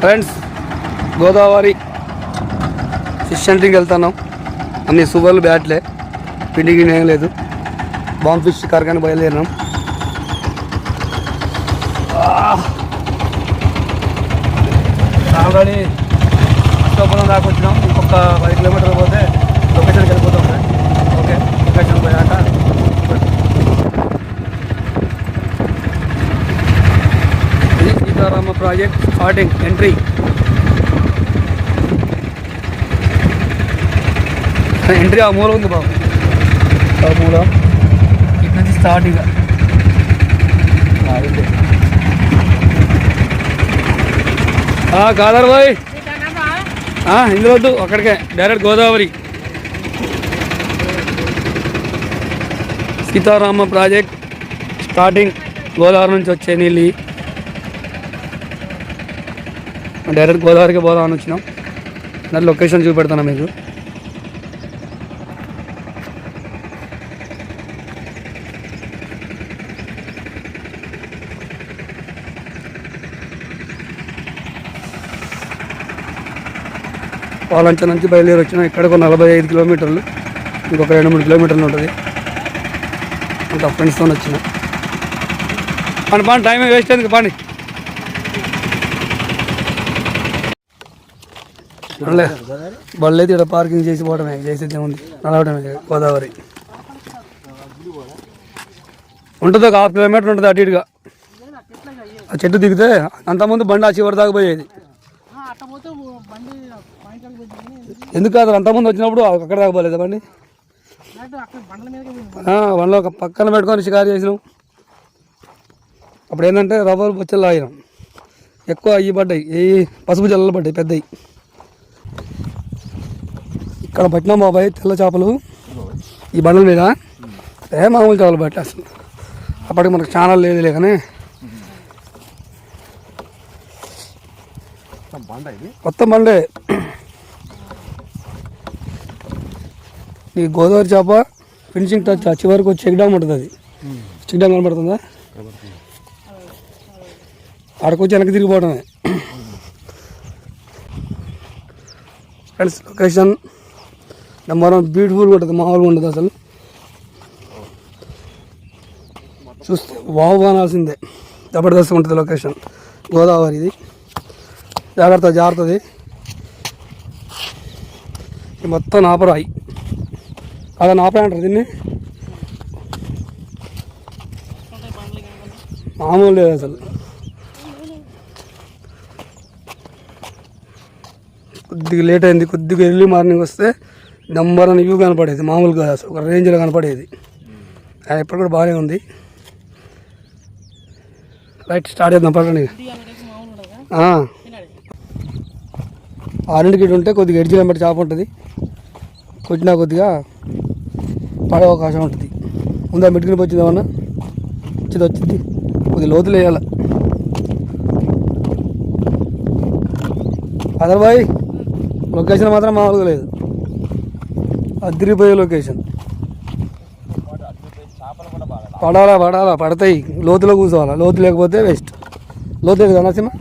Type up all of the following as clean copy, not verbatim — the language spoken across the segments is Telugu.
ఫ్రెండ్స్ గోదావరి ఫిష్ సెంటరింగ్కి వెళ్తున్నాం. అన్ని సూపర్లు బ్యాట్లే, పిండి గిండి ఏం లేదు. బాంబ్ ఫిష్ కరకాని బయలుదేరినాం. ఆల్రెడీ అష్టోపురం దాకా వచ్చినాం. ఇంకొక 10 కిలోమీటర్లు పోతే లొకేషన్కి వెళ్ళిపోతాం. ఓకే, లొకేషన్ పోయాక Sitarama project starting entry. Entry ఆ మూల ఉంది బాబు, ఆ మూల ఇటు నుంచి స్టార్ట్. ఇక కాదర్ బాయ్, ఇందులో వద్దు, అక్కడికే direct Godavari. Sitarama project starting Godavari నుంచి వచ్చే నీళ్ళు డైరెక్ట్ గోదావరికి పోదామని వచ్చినాం. దాని లొకేషన్ చూపెడతాను మీకు. పాలంచ నుంచి బయలుదేరి వచ్చినాం. ఇక్కడికి 45 కిలోమీటర్లు, ఇంకొక 2-3 కిలోమీటర్లు ఉంటుంది. అంత ఫ్రెండ్స్తో వచ్చినాం. పండి టైం వేస్ట్ అయింది. పండి బళ్ళు అయితే ఇక్కడ పార్కింగ్ చేసి పోవడమే, చేసేది ఉంది, నడవడమే. గోదావరి ఉంటుంది, ఒక 1/2 కిలోమీటర్ ఉంటుంది అటు ఇటుగా. ఆ చెట్టు దిగితే అంతకుముందు బండి ఆ చివరి దాకా పోయేది. ఎందుకు కాదు, అంతకుముందు వచ్చినప్పుడు అక్కడ దాకా పోలేదు బండి. బండ్లో ఒక పక్కన పెట్టుకొని షికారు చేసినాం. అప్పుడు ఏంటంటే రబ్బర్ బొచ్చలు ఆగినాం. ఎక్కువ అవి పడ్డాయి, ఏ పసుపు జల్లలు పడ్డాయి పెద్దవి. ఇక్కడ పట్టినాం బాబాయ్ తెల్ల చేపలు ఈ బండల మీద. మామూలు చేపలు పట్టి అసలు అప్పటికి మనకు ఛానల్ లేదులే కానీ మొత్తం బండే. ఈ గోదావరి చేప ఫినిషింగ్ టచ్ చివరికి వచ్చి చెక్ డ్యామ్ ఉంటుంది. అది చెక్ డ్యామ్ కనబడుతుందా? ఆడకొచ్చి వెనక్కి తిరిగిపోవడమే. ఫ్రెండ్స్ లొకేషన్ నెంబర్ 1 బ్యూటిఫుల్గా ఉంటుంది, మామూలుగా ఉంటుంది అసలు. చూస్తే వావ్ అనాల్సిందే, జబర్దస్త్ ఉంటుంది లొకేషన్. గోదావరి ఇది, జాగ్రత్తది. ఇది మొత్తం నాపరాయి, అలా నాపరాయి అంటారు దీన్ని. మామూలు లేదు అసలు. కొద్దిగా లేట్ అయింది, కొద్దిగా ఎర్లీ మార్నింగ్ వస్తే నెంబర్ 1 వ్యూ కనపడేది. మామూలుగా అసలు ఒక రేంజ్లో కనపడేది. ఇప్పుడు కూడా బాగానే ఉంది. రైట్, స్టార్ట్ చేద్దాం పడండి. 6కి ఉంటే కొద్దిగా ఎడ్జిలో బట్టి చేప ఉంటుంది. కొట్టినా కొద్దిగా పడే అవకాశం ఉంటుంది. ముందా మెట్టుకుని వచ్చింది ఏమన్నా వచ్చింది కొద్దిగా లోతులు వేయాలి. అదర్బాయ్ లొకేషన్ మాత్రం మామూలుగా లేదు, అదిరిపోయే లొకేషన్. పడతాయి, లోతులో కూర్చోవాలా. లోతు లేకపోతే వేస్ట్. లోతు లేదు కదా సినిమా.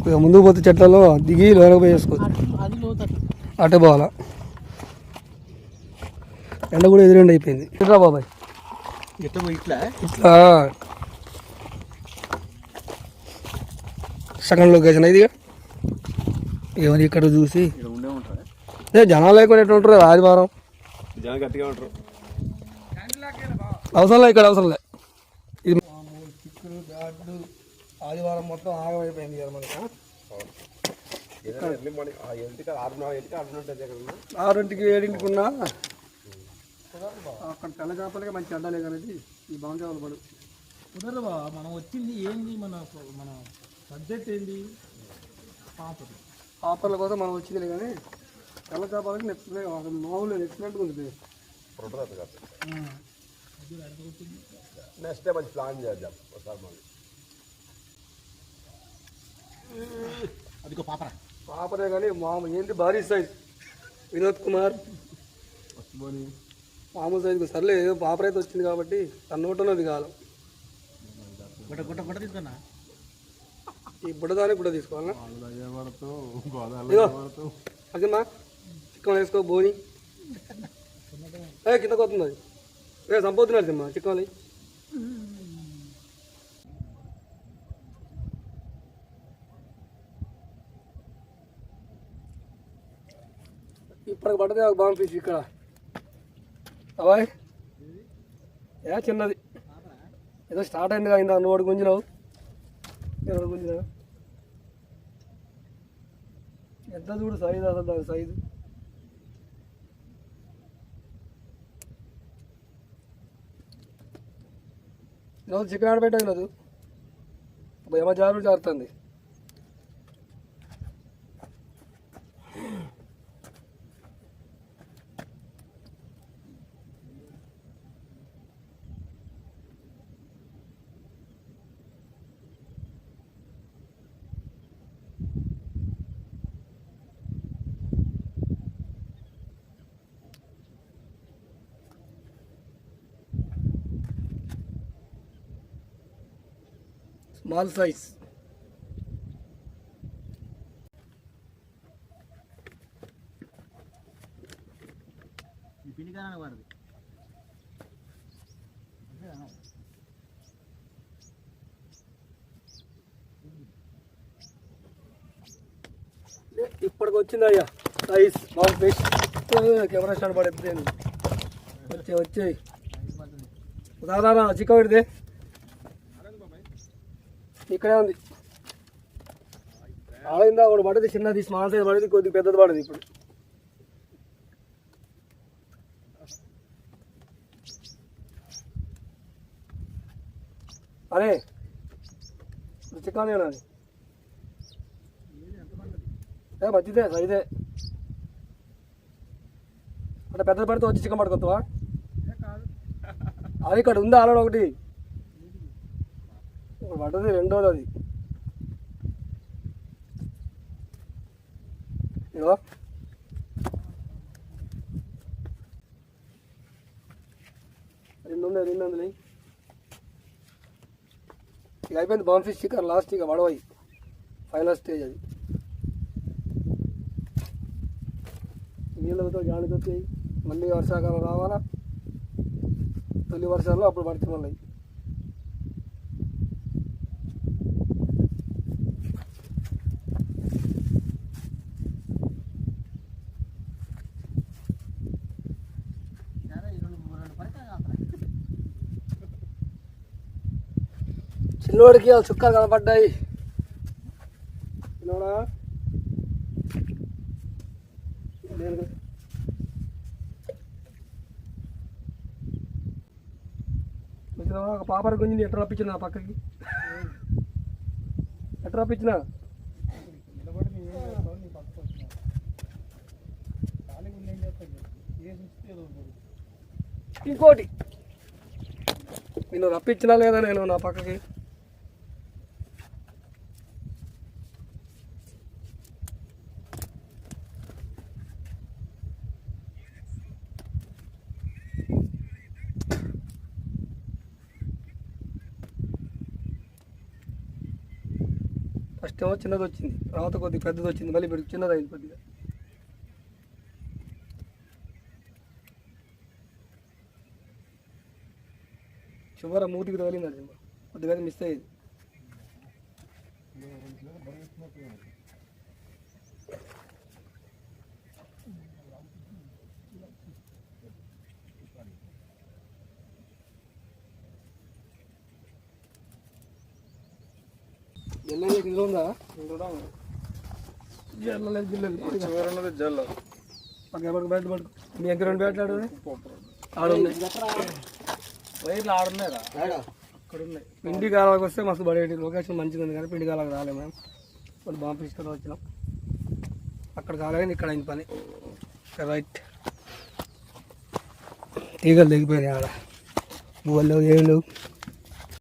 ఇక ముందుకు పోతే చెట్లలో దిగి లోనకు పోయి వేసుకోవచ్చు. అటే పోవాలా. ఎండ కూడా ఎదురెండి అయిపోయింది. ఇట్లా బాబాయ్ ఇట్లా సెకండ్ లొకేషన్ ఇది. ఏమని ఇక్కడ చూసి జనాలు లేకుండా ఎట్లా ఉంటారు ఆదివారం. అవసరంలే, ఇక్కడ అవసరంలే. ఇది ఆదివారం మొత్తం ఆగమైపోయింది కదా మనకి. 6కి 7కి ఉన్నా అక్కడ తెల్ల చేపలకే మంచి అడ్డాలే కానీ ఈ బాగా చేపలు పడు కుదరదు బా. మనం వచ్చింది ఏంది, మన సబ్జెక్ట్ ఏంది? పాపర్ల కోసం మనం వచ్చింది కానీ తెల్ల చేపలకి మామూలు ఎక్సలెంట్గా ఉంది. నెక్స్ట్ మంచి ప్లాన్ చేద్దాం ఒకసారి. మళ్ళీ అది పాపరే కానీ ఏంటి భారీ సైజ్. వినోద్ కుమార్ మామూలు సైజు సర్లే, ఏదో పాపర్ అయితే వచ్చింది కాబట్టి తన నోటలోది కాలం. ఈ బుడ్డదాన్ని బుడ్డ తీసుకోవాలన్నా ఇదో అదేమ్మా చిక్కన్ వేసుకో బోని కింద కొత్తుంది అది సంపోతున్నారు అమ్మా చిక్కన్ ఇప్పటికి పడ్డది ఒక బాగా ఫిష్ ఇక్కడ అవాయ్ చిన్నది ఏదో స్టార్ట్ అయింది కదా నువ్వు ఒకటి గుంజినావు నేను గుంజినా ఎంత చూడు సైజు అసలు దాని సైజు ఈరోజు చికెన్ ఆడబెట్టదు లేదు ఏమో జారు జారుతుంది స్మాల్ సైజ్ ఇప్పటికి వచ్చింది అయ్యా size small fish camera stand పడేది వచ్చాయి దాదా చిక్క పెడితే ఇక్కడే ఉంది ఆడిందా ఒకటి పడేది చిన్నది స్మాల్ సైజ్ పడేది కొద్దిగా పెద్దది పడేది ఇప్పుడు అరే చికెన్ అది మంచిదే సైజే అంటే పెద్దది పడితే వచ్చి చికెన్ పడుకొస్తావా అది ఇక్కడ ఉందా ఆడ ఒకటి పడ్డది రెండోది అది ఇదో రెండు వందలు ఇక అయిపోయింది బాంబ్ ఫిష్ చికెన్ లాస్ట్ ఇక పడవాయి ఫైనల్ స్టేజ్ అది నీళ్ళతో గాలితో వచ్చాయి మళ్ళీ వర్షాకాలం రావాలా తొలి వర్షాల్లో అప్పుడు పడుతుంది మళ్ళీ చిన్నోడికి ఆ చుక్కలు కనపడ్డాయి చిన్నోడా ఒక పాపర గుంజిని ఎట్లా రప్పించిన నా పక్కకి ఎట్లా రప్పించిన ఇంకోటి నేను రప్పించినా లేదా నేను నా పక్కకి ఫస్ట్ ఏమో చిన్నది వచ్చింది తర్వాత కొద్దిగా పెద్దది వచ్చింది మళ్ళీ ఇప్పుడు చిన్నది అయింది కొద్దిగా చివర మూతికి తగిలింది అది కొద్దిగా మిస్ అయ్యేది జల్లలేదు ఇందులో ఉందా జల్లలేదు జిల్లలేదు జల్ల పక్కన బ్యాట్లు పడుకో మీ దగ్గర రెండు బ్యాట్లు ఆడున్నాయి వైర్లు ఆడున్నాయిరా అక్కడ ఉన్నాయి పిండి కాలాలకు వస్తే మస్తు పడేటి లొకేషన్ మంచిగా ఉంది కానీ పిండి కాలాలకు రాలేము మేము కొన్ని బాంబు తీసుకొని వచ్చినాం అక్కడ కాలేదు ఇక్కడ అయింది పని రైట్ తీగలు తెగిపోయినాయి ఆడ పువ్వులు ఏం లేవు